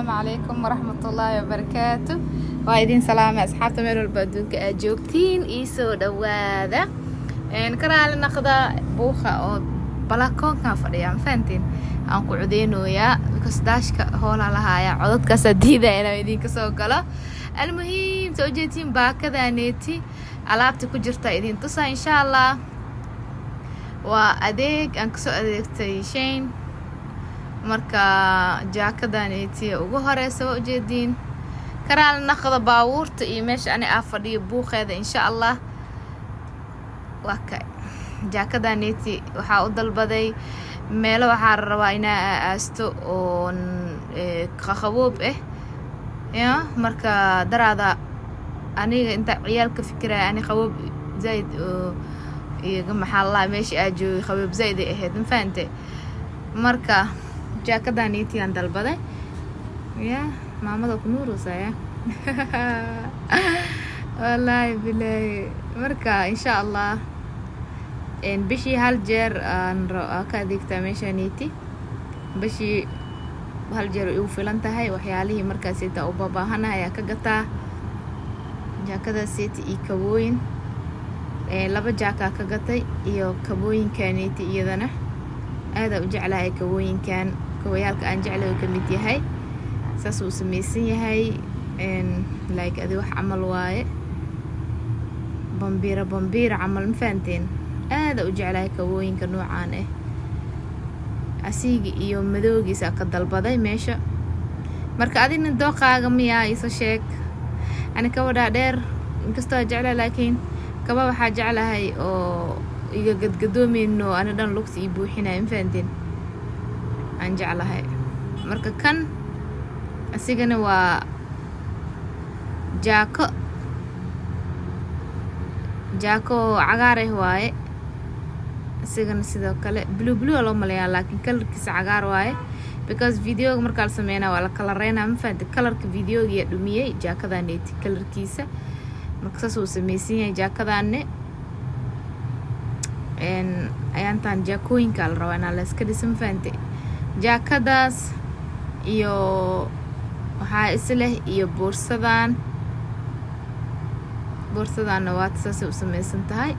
السلام عليكم ورحمة الله وبركاته. وايدين سلامة أصحاب ميل والبدوك أجوكتين إيسو دواذا كرال نقضى بوخة أو بلاكون كان فريان فانتين أنكو عدينو يا بكس داشك هولا لها يا عدد كسديدة إنا إيدين كسوكلا. المهم توجيتين باكذا نيتي ألابتي كجرتا إيدين تصا إن شاء الله. وأديك أنكسو أديكتي شين marka jaakadaaniti ugu horeysa waa ujeedin karaal naqda baabuurta iyo meesha ani afadhiyo buuqeeda insha Allah. waa ka jaakadaaniti waxa u dalbaday meelo waxa rabaa inaa aasto oo qaboob ya marka daraada aniga inta ciyaalka fikiraya ani qaboob zaid iyo maxaa la meesha aajo qaboob zaid ahayd faante marka jaakadaaniti aan dalbaday ya maamada ku nuurusaya wallahi billahi marka insha Allah bishii hal jeer aan ka adeegtaa meeshaaniti bishii hal jeer u filan tahay waxyaalihii markaas inta u baahanahay ayaa ka gataa jaakadaasiti iyo kabooyin laba jaaka ka gatay iyo kabooyinkaaniti iyadana aada u jeclahay kabooyinkan kawayaalka aan jeclahay ka mid yahay saas uu samaysan yahay like adi wax camal waaye bambiira camal ma fahanteen aada u jeclahay kabooyinka noocaan asiga iyo madowgiisa ka dalbaday meesha marka adina dooqaaga miyaa iso sheeg ani kawadhaa dheer inkastoo jeclahay laakiin kaba waxaa jeclahay oo iga gadgadoomayno ana dhan lugta ii buuxinaya ma fahanteen aan jeclahay marka kan asigana waa jaako cagaar waaye asigana sidoo kale blue loo maleeyaa laakiin kalarkiisa cagaar waaye because videoga marka la sameeyna waa la kala reynaa ma fahanteen kalarka videoga yaa dhumiyay jaakadaaneti kalarkiisa marka saas uu samaysan yahay jaakadaanne ayaantaan jaakooyinka la rabaa inaa la iska dhisan fahanteen jaakadaas iyo waxaa isleh iyo boorsadaanna waa saasay u samaysan tahay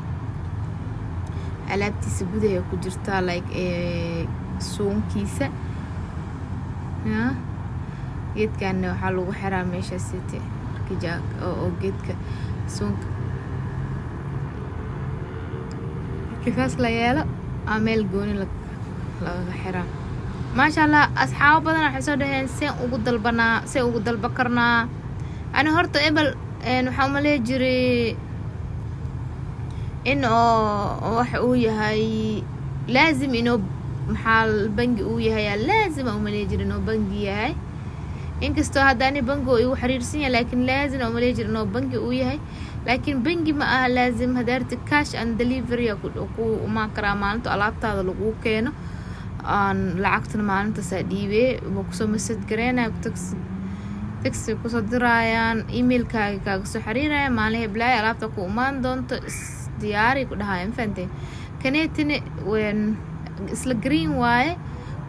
alaabtiisa gudaya ku jirtaa like suunkiisa ya geedkaanna waxaa lagu xiraa meeshaasite oo geedka suunka kifaas la yeelo aa meel gooni lagaga xiraa maasha Allah. asxaabo badan waxay soo dhaheen seen ugu dalba karnaa ani horta ebel waxaa u maleeyi jiray in oo waxa uu yahay laazim inuu maxaa bangi uu yahay laazim u maleeyi jiray inuu bangi yahay inkastoo haddaani bangi uu xiriirsan yahay laakiin laazim u maleeyi jiray inuu bangi uu yahay laakiin bangi ma aha laazim hadaarti cash and delivery ku uma karaa maalinta alaabtaada lagu keeno aan lacagtana maalintaas dhiibay ma kusoo message gareynaa taxi kusoo dirayaan emailkaaga kaaga soo xiriiraya maalin heblaay alaabta ku imaan doonto diyaari ku dhahayan fahanteen kaneetine isla green waaye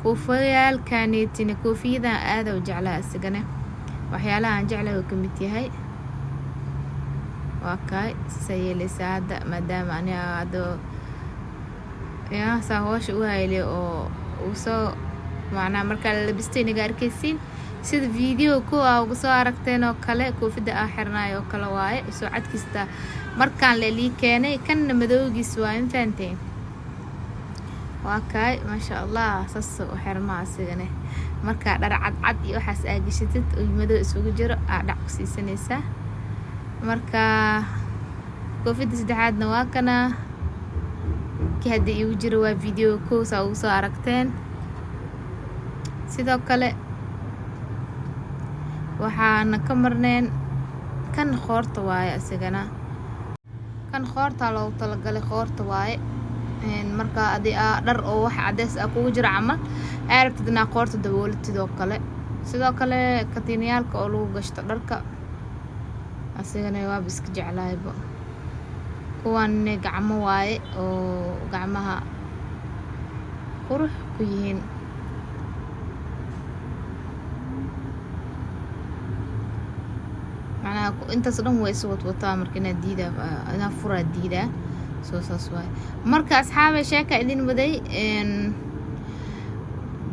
koofiyaalkaneetine koofiyadan aada u jeclaha isagana waxyaalaha aan jeclahay oo ka mid yahay waa kaay sasa yeelaysaa hadda maadaama aniga hadda ya saa hoosha u hayle oo uu soo macnaa markaa la labistay inaga arkaysiin sida video kuwa uga soo aragteen oo kale koofida aan xirnaay oo kale waaye soo cadkista markaan leelii keenay kanna madowgiis waa in fahanteen waa kaay maasha Allah saas u xirmaa asigane markaa dhar cadcad iyo waxaas aagishatid oo madow isugu jiro aa dhac ku siisanaysaa marka koofida saddexaadna waa kana hadda igu jiro waa video koosa ugu soo aragteen sidoo kale waxaana ka marneen kan qoorta waaye asigana kan qoorta loogu talagalay qoorta waaye marka adi dhar oo wax cadeys kugu jiro camal aarabtid inaa qoorta daboolatid oo kale sidoo kale katiinayaalka oo lagu gashto dharka asigana waa iska jeclaayba kuwan gacmo waaye oo gacmaha qurux ku yihiin معناها انت صدم ويسوت وطا مركنا ديدا انا فرا ديدا سو ساسواي marka asxaabe sheeka idin waday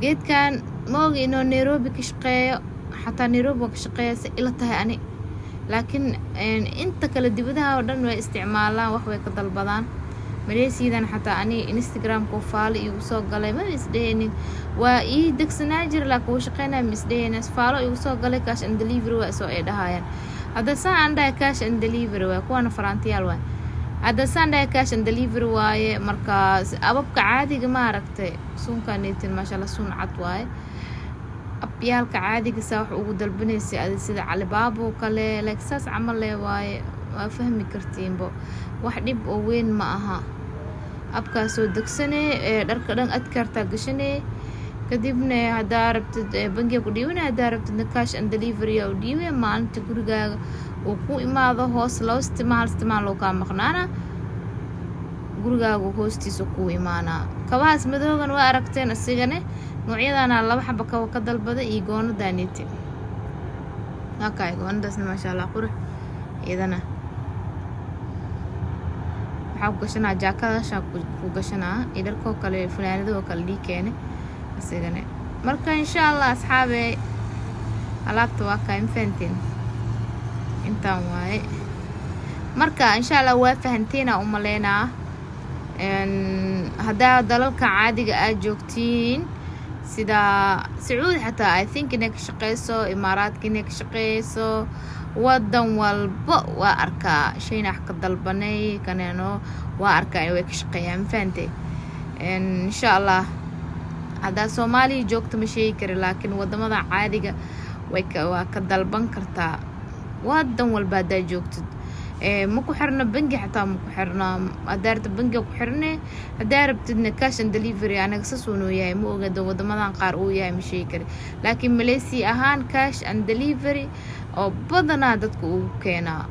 geedkan moogi inoo Nairobi ka shaqeeyo xataa Nairobi ka shaqeeyay ila tahay ani laakiin inta kala dibadaha oo dhan way isticmaalaan wax way ka dalbadaan mareysiidan xataa ani Instagram ko faalo igu soo galay ma isdheeynin waa ii degsanaa jir la ku shaqeynaa misdheeyna faalo igu soo galay cash and delivery waa soo eedahayaan hada saan dhahay cash and delivery waa kuwana farantiyaal waa hada saan dhahay cash and delivery waaye markaas ababka caadiga ma aragtay suunkaanitin ma sha Allah suun cad waaye abyaalka caadiga saa wax ugu dalbanaysay adii sida Alibaba oo kale lexus camal waaye waa fahmi kartiinbo wax dhib oo weyn ma aha abka soo degsanay dharka dhan adkarta gashanay kadibna hada rabtid bangiga ku dhiibana hada rabtid cash and delivery oo dhiibay maalinta gurigaaga oo ku imaado hoos loo isticmaal loo ka maqnaana gurigaaga hoostiisa ku imaana kabaas madoogan waa aragteen asigane noocyadana laba xaba ka dalbada iyo goonadaaniti hakay goonadaasna ma sha Allah qurux iyadana waxa ku gashanaa jaakada ku gashanaa idarko kale fanaanado kale dhikeene asigane marka insha Allah asxaabe alaabta waa ka infantin intaan waaye marka insha Allah waa fahanteena u maleynaa hada dalalka caadiga aad joogtiin sida Saudi xataa I think inay ka shaqeyso Imaaraadka inay ka shaqeyso wadan walba waa arkaa shayna wax ka dalbanay kaneeno waa arkaa ay ka shaqeeyaan faantay insha Allah hada Soomaaliya joogto ma sheegi kari laakiin wadamada caadiga waa ka dalban kartaa wadan walba hada joogtid ma ku xirna bangi xataa ma ku xirna adaarta bangi ku xirnay adaarabtidna cash and delivery anaga sasoo yahay ma ogada wadamadan qaar uu yahay ma sheegi kari laakiin Malaysia ahaan cash and delivery oo badana dadku uu keenaa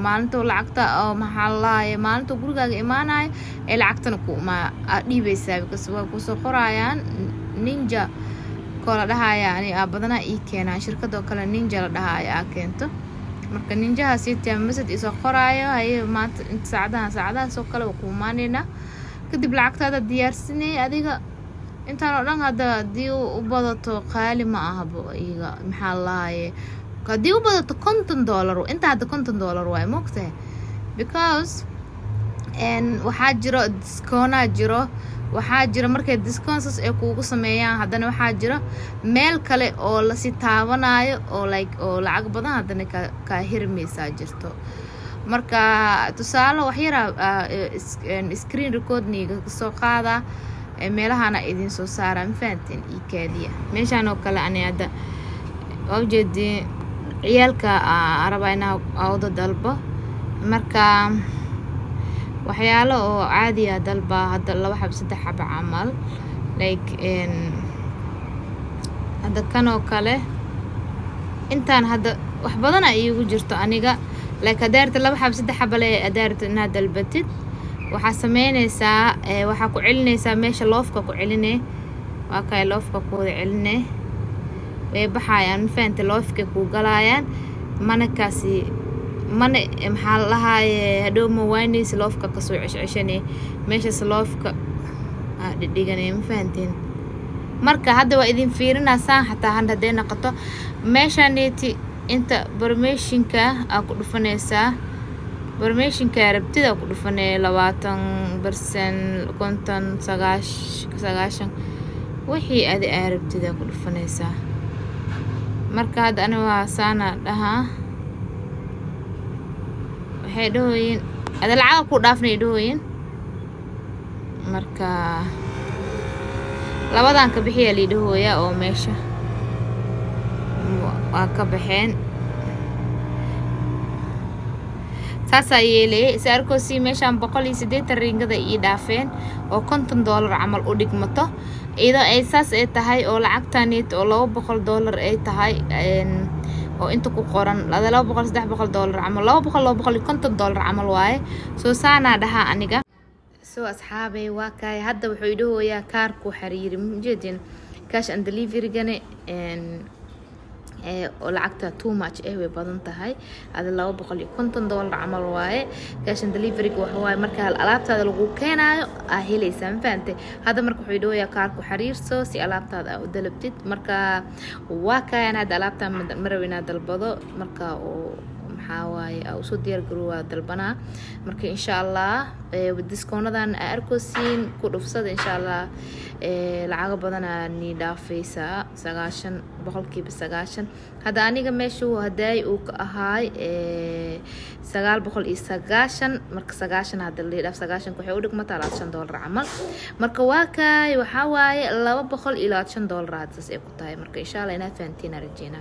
maalinta lacagta oo maxallaay maalinta gurigaaga imaanay ee lacagtana ku ma dhiibaysaa kasoo ku soo qorayaan ninja kala dhahayaan badana ii keenaa shirkado kale ninja la dhahayaa keento marka ninjaha siitay message isoo qoraayo ay maanta inta saacadaha soo kale ku maanina kadib lacagtaada diyaarsinay adiga intaan oo dhan hada dii u badato qaali ma aha iyaga maxallaay kadib u badato $50 inta hada $50 way moogtay because waxaa jiro discount jiro waxaa jira markay discounts ay kuugu sameeyaan hadana waxaa jira meel kale oo la si taabanayo oo oo lacag badan hadana ka hirmaysa jirto marka tusaale wax yar screen recording soo qaada meelahana idin soo saaraan faantin ikaadiya meeshaan oo kale ani hada awjeedii ciyalka arabayna awda dalbo marka waxyaalo oo caadi ah dalba hada 2 xab 3 xab camal like hada kan oo kale intaan hada wax badan ay igu jirto aniga like adaarta 2 xab 3 xab le adaarta inaad dalbatid waxa sameynaysaa waxa ku celinaysaa meesha loofka ku celinay waa kay loofka ku celinay way baxayaan faanta loofka ku galayaan manakaasi mana maxaa lahaay hadhow ma waynaysi loofka ka soo ceshanay meesha loofka dhiganay ma fahanteen marka hadda waa idin fiirinaysaa xataa hadday noqoto meeshaaniti inta barmeeshinka ku dhufanaysaa barmeeshinka rabtida ku dhufanay 20% 50 wixii aad rabtida ku dhufanaysaa marka hadda ana waa saana dhahaa waxay dhooyin ada lacag ku dhaafnay dhooyin marka labadan ka bixiya liidhooya oo meesha waa ka baxeen saasa yeelay saarko si meeshan 180 ringada ii dhaafeen oo $50 camal u dhigmato iyadoo ay saas ay tahay oo lacagtaanid oo $200 ay tahay oo inta ku qoran $200-300 camal $200-250 camal waaye soo saana dhaha aniga soo asxaabay waa kay hadda wuxuu idhooyaa kaarku xiriir mujeedin cash and delivery gane oo lacagta too much way badan tahay hada $250 camal waaye cash and delivery waxa waaye marka alaabtaada lagu keenayo helaysaa ma fahamtay hada marka wuxuu dhooyaa kaarku xariirso si alaabtaada u dalabtid marka waa kaan hada alaabta marawina dalbado marka oo maxawaaye oo soo diyaar garoowa dalbana marka insha Allah discount-adan arkoosiin ku dhufsada insha Allah lacag badan ni dhaafaysa 90% hada aniga meeshu haday uu ka ahaay 990 marka 90 hada la dhaaf 90 waxay u dhigmataa $5 camal marka waa kay waxa waaye $225 hadda ay ku tahay marka insha Allah ina fahantiin arjina